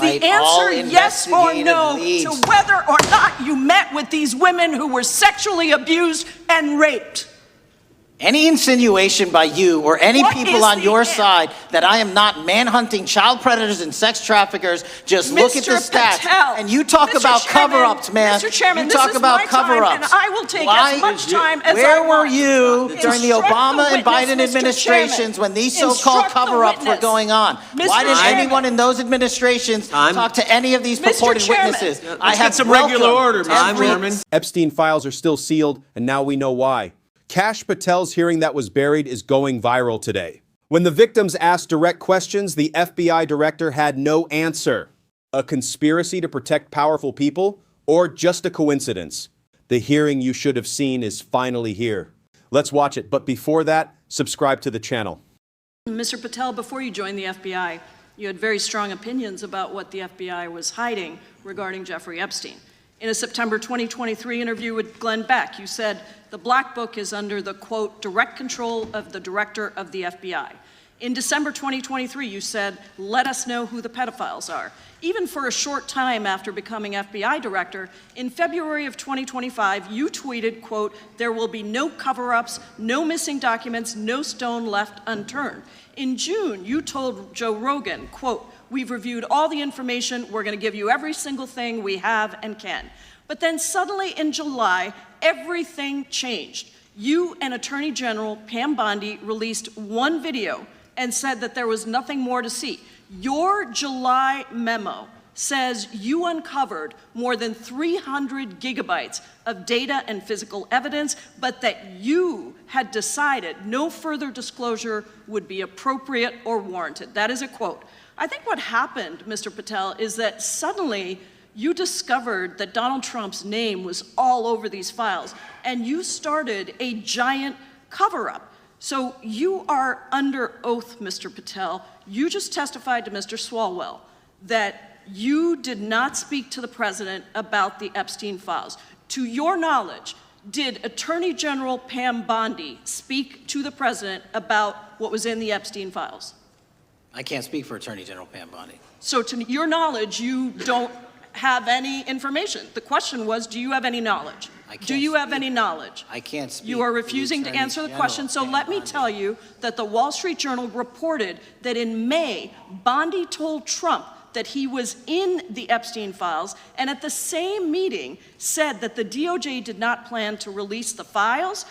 Is the answer yes or no to whether or not you met with these women who were sexually abused and raped? Any insinuation by you or any people on your side that I am not manhunting child predators and sex traffickers, just look at the stats. And you talk about cover-ups, man. Mr. Chairman, you talk about cover-ups. And I will take as much time as I want. Where were you during the Obama and Biden administrations when these so-called cover-ups were going on? Why didn't anyone in those administrations talk to any of these purported witnesses? I have some regular order, Mr. Chairman. Epstein files are still sealed, and now we know why. Kash Patel's hearing that was buried is going viral today. When the victims asked direct questions, the FBI director had no answer. A conspiracy to protect powerful people, or just a coincidence? The hearing you should have seen is finally here. Let's watch it, but before that, subscribe to the channel. Mr. Patel, before you joined the FBI, you had very strong opinions about what the FBI was hiding regarding Jeffrey Epstein. In a September 2023 interview with Glenn Beck, you said, the Black Book is under the, quote, direct control of the director of the FBI. In December 2023, you said, let us know who the pedophiles are. Even for a short time after becoming FBI director, in February of 2025, you tweeted, quote, there will be no cover-ups, no missing documents, no stone left unturned. In June, you told Joe Rogan, quote, we've reviewed all the information, we're gonna give you every single thing we have and can. But then suddenly in July, everything changed. You and Attorney General Pam Bondi released one video and said that there was nothing more to see. Your July memo says you uncovered more than 300 gigabytes of data and physical evidence, but that you had decided no further disclosure would be appropriate or warranted. That is a quote. I think what happened, Mr. Patel, is that suddenly you discovered that Donald Trump's name was all over these files, and you started a giant cover-up. So you are under oath, Mr. Patel. You just testified to Mr. Swalwell that you did not speak to the president about the Epstein files. To your knowledge, did Attorney General Pam Bondi speak to the president about what was in the Epstein files? I can't speak for Attorney General Pam Bondi. So to your knowledge, you don't have any information. The question was, do you have any knowledge? Do you have any knowledge? I can't speak. You are refusing to answer the question, so let me tell you that the Wall Street Journal reported that in May, Bondi told Trump that he was in the Epstein files, and at the same meeting said that the DOJ did not plan to release the files.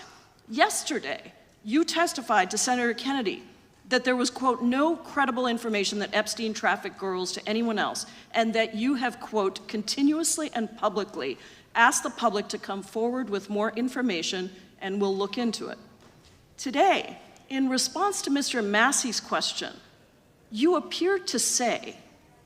Yesterday, you testified to Senator Kennedy that there was, quote, no credible information that Epstein trafficked girls to anyone else, and that you have, quote, continuously and publicly asked the public to come forward with more information, and we'll look into it. Today, in response to Mr. Massey's question, you appeared to say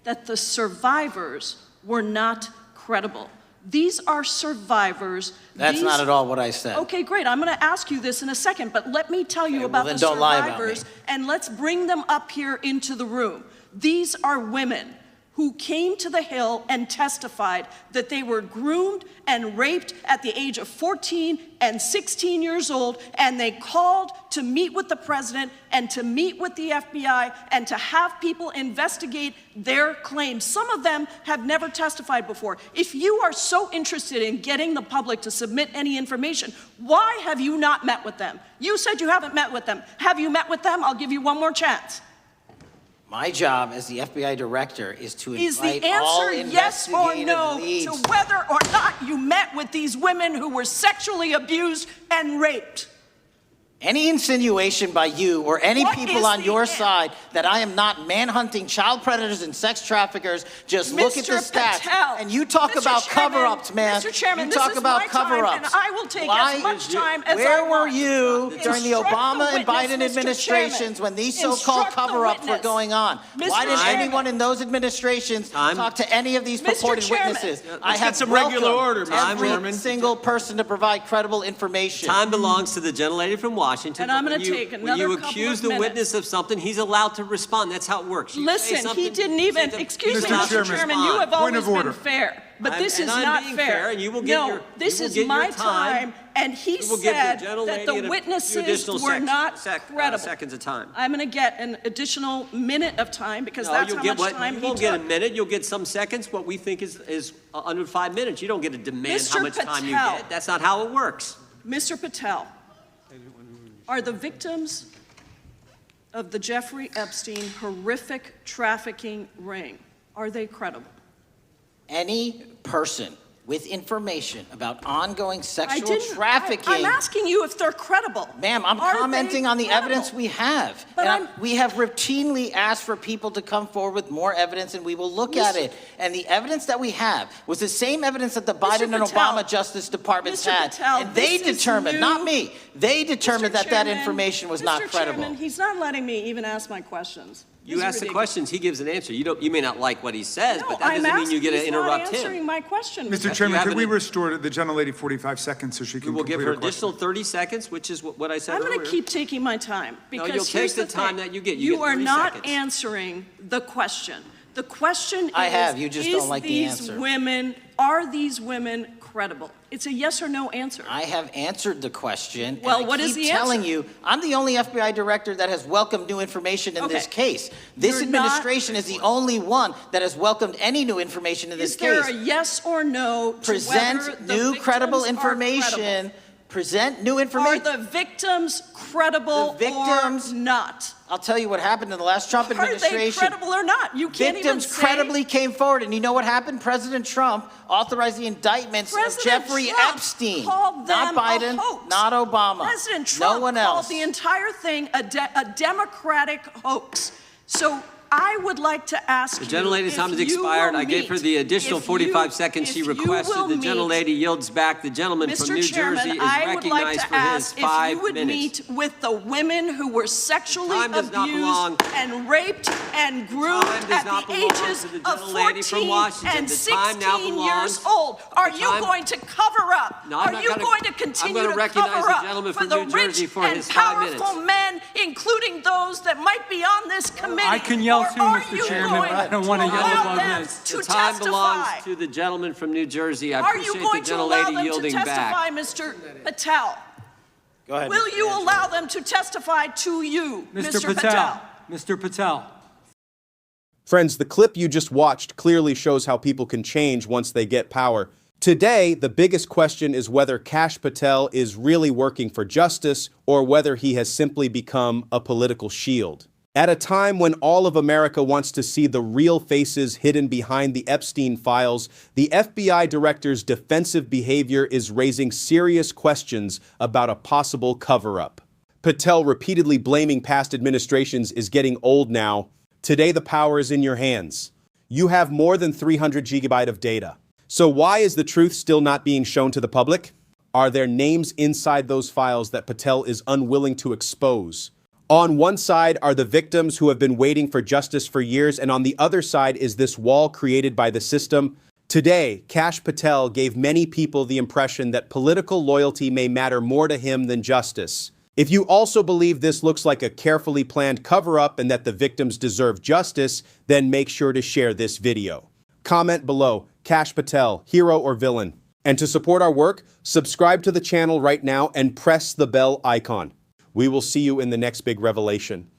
that the survivors were not credible. These are survivors. That's not at all what I said. Okay, great. I'm going to ask you this in a second, but let me tell you about the survivors, and let's bring them up here into the room. These are women who came to the Hill and testified that they were groomed and raped at the age of 14 and 16 years old, and they called to meet with the president and to meet with the FBI and to have people investigate their claims. Some of them have never testified before. If you are so interested in getting the public to submit any information, why have you not met with them? You said you haven't met with them. Have you met with them? I'll give you one more chance. My job as the FBI director is to invite all investigative leads. Is the answer yes or no to whether or not you met with these women who were sexually abused and raped? Any insinuation by you or any people on your side that I am not manhunting child predators and sex traffickers, just look at the stats. And you talk about cover-ups, man. Mr. Chairman, you talk about cover-ups. And I will take as much time as I Where want. were you during the Obama and Biden administrations when these so-called cover-ups were going on? Why didn't anyone in those administrations talk to any of these purported witnesses? I have some regular order, Mr. Chairman. Every single person to provide credible information. Time belongs to the gentlelady from Washington. Washington. And I'm but going to when take when another you couple accuse of the minutes. witness of something, he's allowed to respond. That's how it works. You say Listen, he something, didn't you even, say the- excuse he's me, allowed to Mr. Chairman, respond. you have Point always of been order. fair, but I'm- this and is I'm not being fair. fair, and you will get No, your- this you will is get your my time. time, and he You will give the said gentlelady that the a few witnesses additional were not credible. seconds of time. I'm going to get an additional minute of time because No, that's you'll how get much what, time you he won't get a took. minute, you'll get some seconds, what we think is under 5 minutes. You don't get to demand how Mr. much time you Patel. get. That's not how it works. Mr. Patel, are the victims of the Jeffrey Epstein horrific trafficking ring, are they credible? Any person with information about ongoing sexual I'm trafficking. asking you if they're credible. Ma'am, I'm Are they commenting on the credible? evidence we have. But And we have routinely asked for people to come forward with more evidence, and we will look at Mr. it. And the evidence that we have was the same evidence that the Mr. Biden and Patel, Obama Justice Departments Mr. had. Patel, And they this is determined, new. not me, they determined Mr. that that Chairman, information was not Mr. credible. Chairman, he's not letting me even ask my questions. You This is ask the ridiculous. questions, he gives an answer. You may not like what he says, No, but that I'm doesn't mean you get to asking, he's not interrupt answering him. my question. Mr. You Chairman, have could we an- restore the gentlelady 45 seconds so she We can will complete give her her question? additional 30 seconds, which is what I said I'm earlier. going to keep taking my time because you'll take here's the time thing. that you get. You get are 30 not seconds. answering the question. The question I is, have, you just don't like the these answer. women, are these women credible? It's a yes or no answer. I have answered the question. Well, and what I is keep the telling answer? you, I'm the only FBI director that has welcomed new information in this Okay. case. This You're not- administration is the only one that has welcomed any new information in this Is there case. a yes or no to whether Present the new victims credible are information. credible? Present new Are information. the victims credible The victims- or not? I'll tell you what happened in the last Trump Are they administration. credible or not? You can't Victims even say. credibly came forward, and you know what happened? President Trump authorized the indictments of President Jeffrey Trump Epstein, called not them a Biden, hoax. not Obama, President Trump no one called else. the entire thing a Democratic hoax. So I would like to ask The you. gentlelady's if time has you expired. will I gave her meet- the additional if 45 you- seconds she if you requested. will The meet- gentlelady yields back. The gentleman from Mr. New Chairman, Jersey is I would like recognized to for his ask if 5 you would minutes. meet with the women who were sexually Time does not belong- abused and raped and groomed time does at not the belong ages to the of gentlelady from 14 Washington. and The time now 16 belongs- years old. Are the you time- going to cover up? No, I'm Are not you gonna- going to I'm continue gonna to recognize cover the up gentleman for from the New Jersey rich for and his 5 minutes. powerful men, including those that might be on this committee? I can yell Or too, are Mr. you Chairman, going but I don't wanna to yell allow above them this. to The time testify? belongs to the gentleman from New Jersey. I Are you appreciate going the to allow gentlelady them to yielding testify, back. Mr. Patel? Go ahead. Will Mr. you Manchin. allow them to testify to you, Mr. Patel. Mr. Patel. Friends, the clip you just watched clearly shows how people can change once they get power. Today, the biggest question is whether Kash Patel is really working for justice or whether he has simply become a political shield. At a time when all of America wants to see the real faces hidden behind the Epstein files, the FBI director's defensive behavior is raising serious questions about a possible cover-up. Patel repeatedly blaming past administrations is getting old now. Today, the power is in your hands. You have more than 300 gigabytes of data. So why is the truth still not being shown to the public? Are there names inside those files that Patel is unwilling to expose? On one side are the victims who have been waiting for justice for years, and on the other side is this wall created by the system. Today, Kash Patel gave many people the impression that political loyalty may matter more to him than justice. If you also believe this looks like a carefully planned cover-up and that the victims deserve justice, then make sure to share this video. Comment below, Kash Patel, hero or villain? And to support our work, subscribe to the channel right now and press the bell icon. We will see you in the next big revelation.